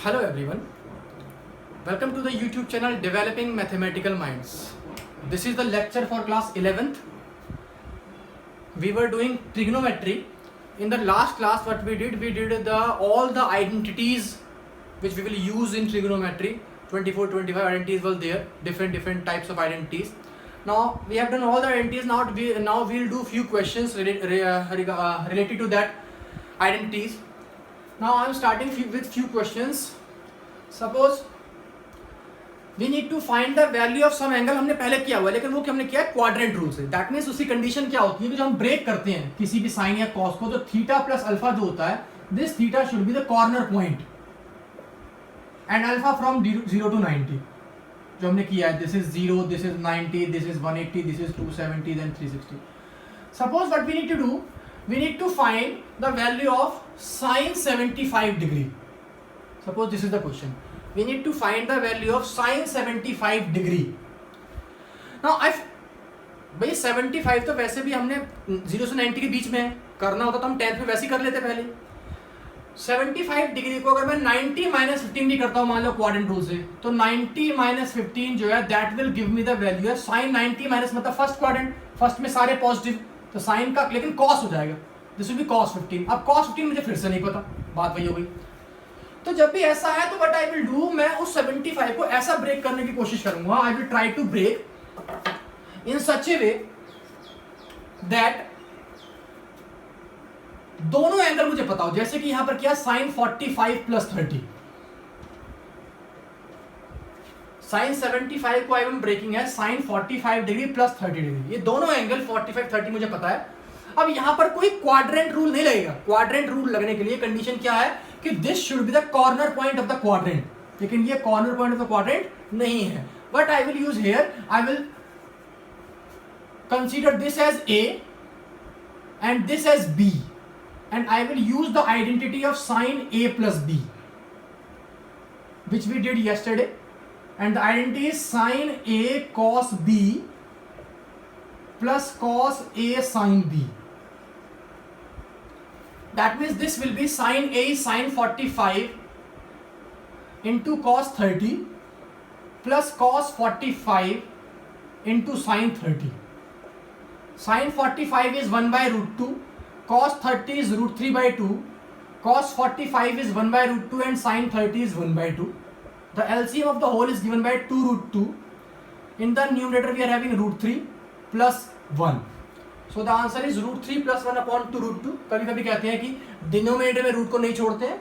Hello everyone, welcome to the YouTube channel Developing Mathematical Minds. This is the lecture for class 11th. We were doing trigonometry. In the last class what we did all the identities which we will use in trigonometry. 24, 25 identities were there, different types of identities. Now we have done all the identities. Now we'll do few questions related to that identities. Now I am starting with few questions. Suppose we need to find the value of some angle. हमने पहले किया हुआ है, लेकिन वो हमने किया है क्वाड्रेंट रूल से. दैट मीन्स उसकी कंडीशन क्या होती है कि जब हम ब्रेक करते हैं किसी भी साइन या कॉस को, तो थीटा प्लस अल्फा जो होता है, this theta should be the corner point and alpha from 0 to 90. जो हमने किया है, this is 0, this is 90, this is 180, this is 270, then 360. Suppose what we need to do, we need to find the value of sine 75 degree. Suppose this is the question. We need to find the value of sine 75 degree. Now if भाई 75 तो वैसे भी हमने 0 से 90 के बीच में करना होता तो हम 10 में वैसे ही कर लेते पहले. 75 डिग्री को अगर मैं 90 माइनस 15 भी करता हूँ मान लो क्वाड्रेंट रूल से, तो 90 माइनस 15 जो है that will give me the value है साइन 90 माइनस मतलब फर्स्ट क्वाड्रेंट, फर्स्ट में सारे पॉजिटिव, तो साइन का लेकिन कॉस हो जाएगा, दिस विल बी cos 15. अब cos 15 मुझे फिर से नहीं पता, बात वही हो गई. तो जब भी ऐसा है तो व्हाट आई विल डू, मैं उस 75 को ऐसा ब्रेक करने की कोशिश करूंगा. I will try to break in such a way that दोनों एंगल मुझे पता हो. जैसे कि यहां पर क्या साइन 45 प्लस 30, साइन 75 को आई एम ब्रेकिंग है साइन 45 डिग्री प्लस 30 डिग्री. ये दोनों एंगल 45 30 मुझे पता है. अब यहां पर कोई क्वाड्रेंट रूल नहीं लगेगा. क्वाड्रेंट रूल लगने के लिए कंडीशन क्या है कि this should be the corner point of the quadrant, लेकिन ये corner point of the quadrant नहीं है. But I will use here, I will consider this as A and this as B, and I will use the identity of sine A plus B, which we did yesterday, and the identity is sine A cos B plus cos A sin B. That means this will be sine A is sine 45 into cos 30 plus cos 45 into sin 30. Sin 45 is 1 by root 2, cos 30 is root 3 by 2, cos 45 is 1 by root 2 and sin 30 is 1 by 2. The LCM of the whole is given by 2 root 2. In the numerator we are having root 3 plus 1. So the answer is root 3 plus 1 upon 2 root 2. कभी कभी कहते हैं कि denominator में root को नहीं छोड़ते हैं,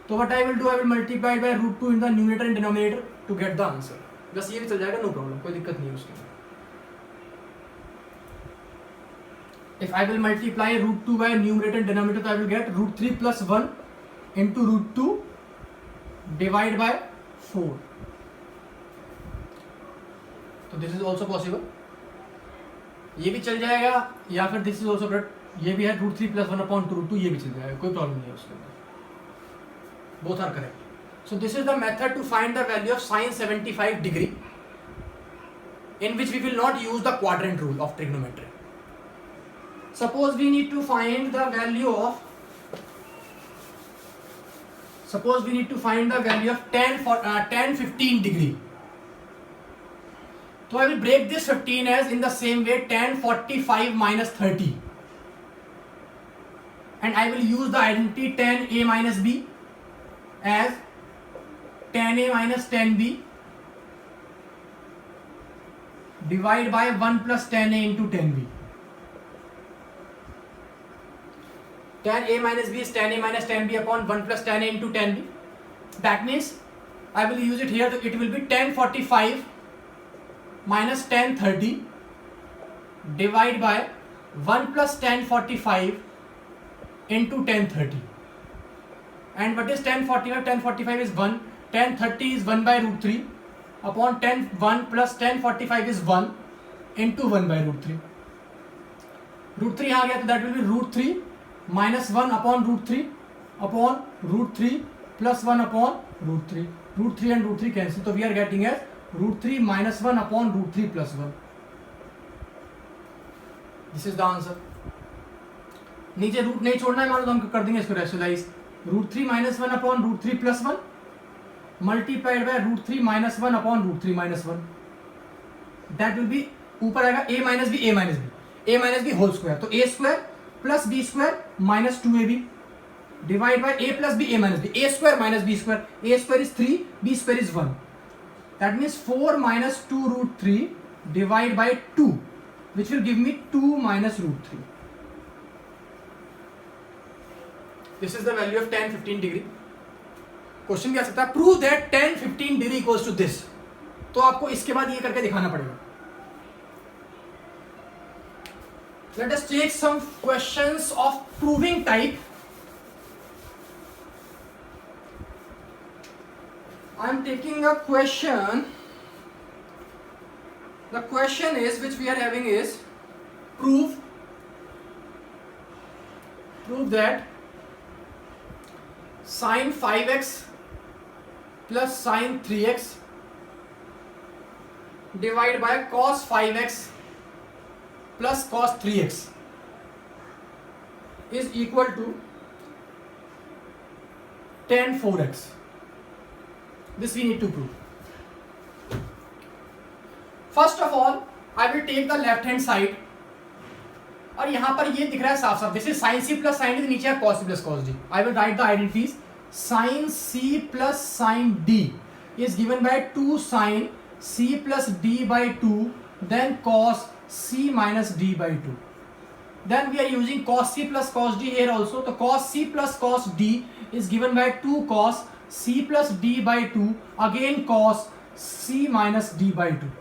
तो what I will do, I will multiply by root 2 in the numerator and denominator to get the answer. बस ये भी चल जाएगा, नो प्रॉब्लम, कोई दिक्कत नहीं है उसके. If I will multiply root 2 by numerator and denominator, so I will get root 3 plus 1 into root 2 divided by 4. तो this is also possible. ये भी चल जाएगा, या फिर this is also correct. ये भी है root 3 plus 1 upon 2 root 2, ये भी चल जाएगा, कोई प्रॉब्लम नहीं है उसके अंदर. Both are correct. So this is the method to find the value of sine 75 degree, in which we will not use the quadrant rule of trigonometry. Suppose we need to find the value of tan 15 degree. So I will break this 15 as in the same way tan 45 minus 30, and I will use the identity tan A minus B as tan A minus tan B divided by 1 plus tan A into tan B. Tan A minus B is tan A minus tan B upon 1 plus tan A into tan B. That means I will use it here. It will be tan 45 minus tan 30 divided by 1 plus tan 45 into tan 30. And what is tan 45? Tan 45 is 1. Tan 30 is 1 by root 3 upon tan 1 plus tan 45 is 1 into 1 by root 3. Root 3 आ गया, तो that will be root 3 minus 1 upon root 3 upon root 3 plus 1 upon root 3. Root 3 and root 3 cancel, so we are getting as root 3 minus 1 upon root 3 plus 1. This is the answer. नीचे root नहीं छोड़ना है, मान लो तो हम कर देंगे इसको rationalise. Root 3 minus 1 upon root 3 plus 1 multiplied by root 3 minus 1 upon root 3 minus 1, that will be, ऊपर आएगा a minus b whole square, तो a square plus b square minus 2ab divide by a plus b a minus b, a square minus b square, a square is 3, b square is 1, that means 4 minus 2 root 3 divide by 2 which will give me 2 minus root 3. This is the value of tan 15 degree. Question क्या सकता है, prove that tan 15 degree equals to this, तो आपको इसके बाद ये करके दिखाना पड़ेगा. Let us take some questions of proving type. I am taking a question. The question is, which we are having is, prove that sin 5x plus sin 3x divided by cos 5x plus cos 3x is equal to tan 4x. This we need to prove. First of all I will take the left hand side, और यहां पर ये दिख रहा है साफ साफ, this is sine c plus sine d, नीचे है cos C plus cos d. I will write the identities. Sine c plus sine d is given by 2 sine c plus D by 2, then cos C minus D by 2. Then we are using cos C plus cos D here also, तो cos C plus cos D is given by 2 cos C plus D by 2, again cos C minus D by 2.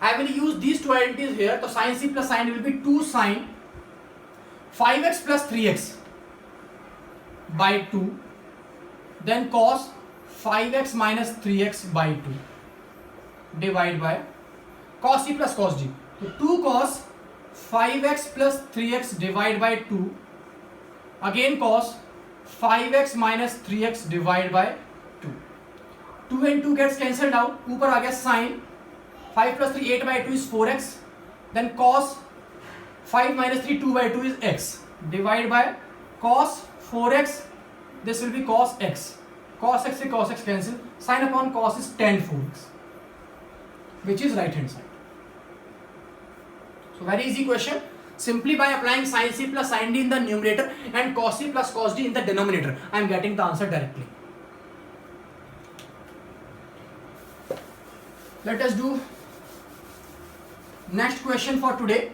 I will use these two identities here. So sin c plus sin d will be 2 sin 5x plus 3x by 2, then cos 5x minus 3x by 2 divided by cos c plus cos d. So 2 cos 5x plus 3x divided by 2, again cos 5x minus 3x divided by 2. 2 and 2 gets cancelled out. ऊपर आ गया sin 5 plus 3 8 by 2 is 4x, then cos 5 minus 3 2 by 2 is x, divided by cos 4x, this will be cos x, cos x से cos x cancel, sin upon cos is tan 4x, which is right hand side. So very easy question, simply by applying sin c plus sin d in the numerator and cos c plus cos d in the denominator, I am getting the answer directly. Let us do next question for today,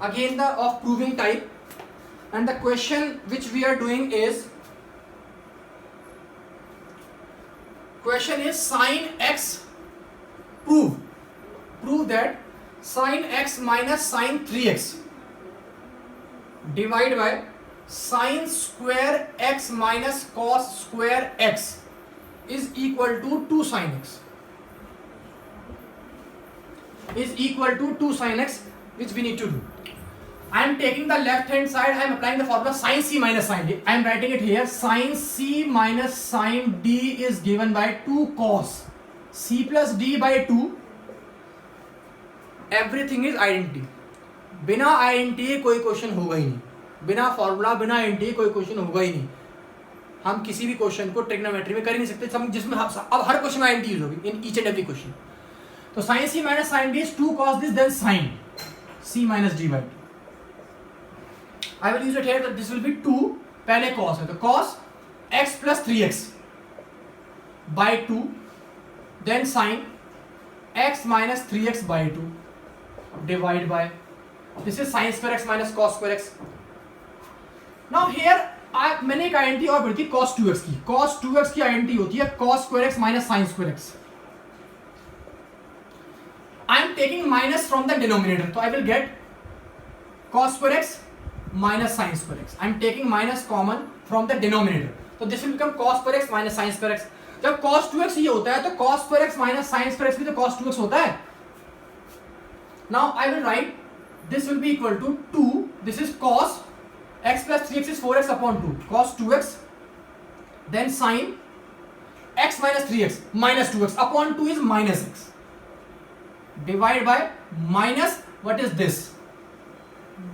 again the of proving type, and the question which we are doing is sin x, prove that sin x minus sin 3x divided by sin square x minus cos square x is equal to 2 sin x, is equal to 2 sin x, which we need to do. I am taking the left hand side, I am applying the formula sin c minus sin d. I am writing it here. Sin c minus sin d is given by 2 cos c plus d by 2. Everything is identity. बिना identity कोई question होगा ही नहीं, बिना formula बिना identity कोई question होगा ही नहीं. हम किसी भी क्वेश्चन को ट्रिग्नोमेट्री में कर ही नहीं सकते, जिसमें अब हर क्वेश्चन में आइडेंटिटी यूज होगी in each and every question. तो sin c minus sin d is 2 cos this, then sin c minus d by 2. I will use it here that this will be 2, पहले cos है तो cos x plus 3x by 2, then sin x minus 3x by 2 divided by, this is sin square x minus cos square x. Now here मैंने एक identity और पढ़ी थी cos 2x की. cos 2x की आइडेंटिटी होती है cos square x minus sin square x. I am taking minus from the denominator, so I will get cos square x minus sin square x. I am taking minus common from the denominator, so this will become cos square x minus sin square x. जब cos 2x ये होता है तो cos square x minus sin square x भी तो cos 2x होता है. Now I will write this will be equal to 2. This is cos x plus 3x is 4x upon 2. Cos 2x, then sin x minus 3x minus 2x upon 2 is minus x. Divided by minus, what is this?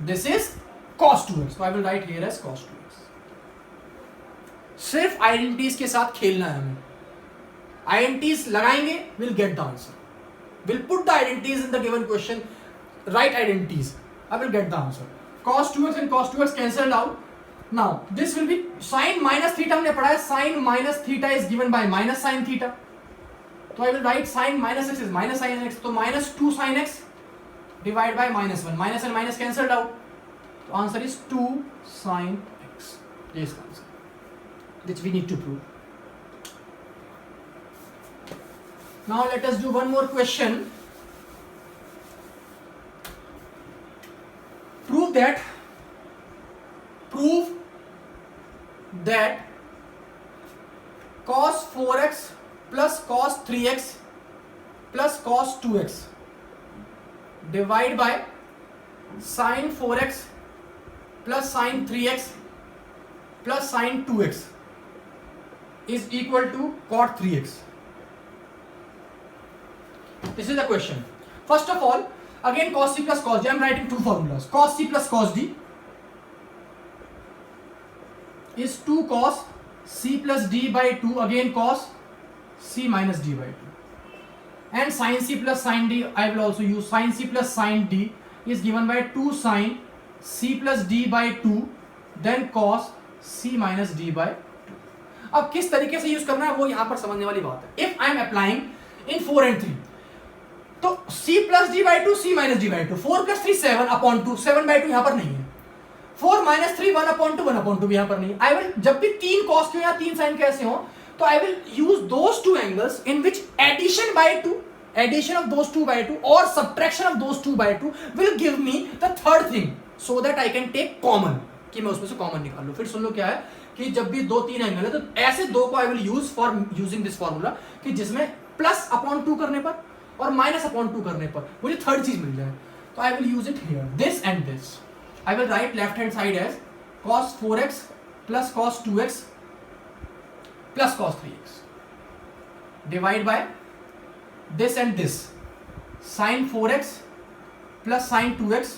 This is cos 2x. So I will write here as cos 2x. सिर्फ identities के साथ खेलना है हमें. Identities लगाएंगे, will get the answer. Will put the identities in the given question, right identities, I will get the answer. cos 2x and cos 2x cancelled out. Now this will be sin minus theta. हमने पढ़ा है sin minus theta is given by minus sin theta. तो I will write sin minus x is minus sin x. तो minus 2 sin x divided by minus 1. Minus and minus cancelled out. तो answer is 2 sin x. ये इसका answer, which we need to prove. Now let us do one more question. Prove that cos 4x plus cos 3x plus cos 2x divide by sin 4x plus sin 3x plus sin 2x is equal to cot 3x. This is the question. First of all, again cos c plus cos d, I am writing two formulas. Cos c plus cos d is 2 cos c plus d by 2, again cos c minus d by 2. And sin c plus sin d, I will also use sin c plus sin d is given by 2 sin c plus d by 2, then cos c minus d by 2. अब किस तरीके से use करना है वो यहां पर समझने वाली बात है. If I am applying in 4 and 3, तो c plus d by 2 c minus d by 2, 4 plus 3 7 upon 2, 7 by 2 यहां पर नहीं है. 4 minus 3 1 upon 2 1 upon 2 भी यहां पर नहीं है. I will, जब भी 3 cos के या 3 sin कैसे हो, तो I will use those two angles in which addition by 2, addition of those 2 by 2 or subtraction of those 2 by 2 will give me the third thing, so that I can take common, कि मैं उसमें से common निकाल लूं. फिर सुन लो क्या है कि जब भी 2-3 एंगल है तो ऐसे दो को I will use for using this formula, कि जिसमें प्लस अपॉन 2 करने पर और माइनस अपॉन 2 करने पर मुझे थर्ड चीज मिल जाए. तो I will use it here, this and this. I will write left hand side as cos 4x plus cos 2x plus cos 3x divide by this and this, sin 4x plus sin 2x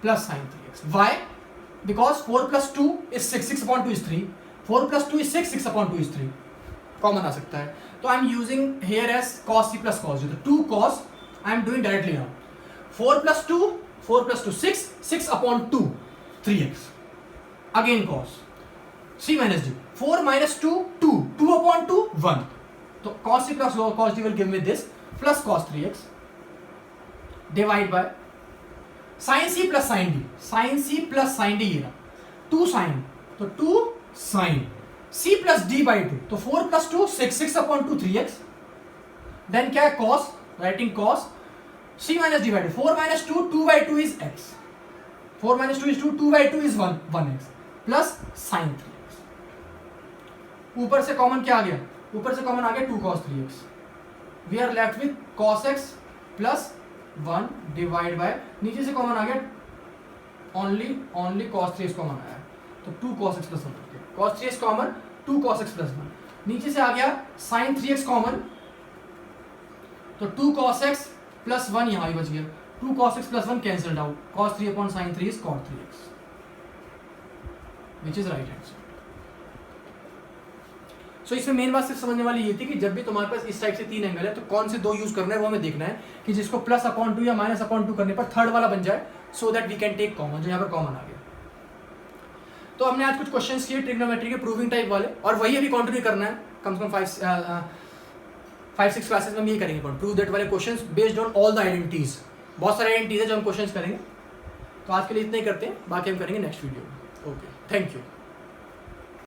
plus sin 3x. Why? Because 4 plus 2 is 6, 6 upon 2 is 3, 4 plus 2 is 6, 6 upon 2 is 3. Common आ सकता है. तो I am using here as cos c plus cos d. 2 cos I am doing directly now. 4 plus 2 6, 6 upon 2 3x, again cos c minus d. 4 minus 2 2 upon 2 1. तो cos c plus cos d will give me this plus cos 3x divide by sin c plus sin d. sin c plus sin d ये ना 2 sin, तो 2 sin c plus d by 2, तो 4 plus 2 6, 6 upon 2 3x, then क्या है cos, writing cos c minus d by 2. 4 minus 2 2 by 2 is x, 4 minus 2 is 2, 2 by 2 is 1x plus sin 3x. ऊपर से common क्या आ गया? ऊपर से कॉमन आ गया 2 cos 3x. We are left with cos x plus 1 divide by, नीचे से common आ गया ओनली cos 3x कॉमन आया, तो 2 cos x plus 1. cos 3x common, 2 cos x plus 1. नीचे से आ गया sin 3x कॉमन, तो 2 cos x plus 1 यहां भी बच गया. 2 cos x plus 1 cancelled out. cos 3 upon sin 3 is cot 3x, which is right hand side. So इसमें main बात सिर्फ समझने वाली ये थी कि जब भी तुम्हारे पास इस टाइप से 3 एंगल है तो कौन से दो यूज करना है वो हमें देखना है कि जिसको प्लस अपॉन 2 या माइनस अपॉन 2 करने पर थर्ड वाला बन जाए, so that we can take common, जो यहाँ पर कॉमन आ गया. तो हमने आज कुछ क्वेश्चंस किए ट्रिग्नोमेट्री के प्रूविंग टाइप वाले, और वही अभी कंटिन्यू करना है. कम से कम 5-6 क्लासेस में हम ये करेंगे, प्रूव दैट वाले questions based on all the identities. बहुत सारे आइडेंटिटीज है जो हम क्वेश्चंस करेंगे. तो आज के लिए इतना ही करते हैं, बाकी हम करेंगे नेक्स्ट वीडियो में. Okay, thank you.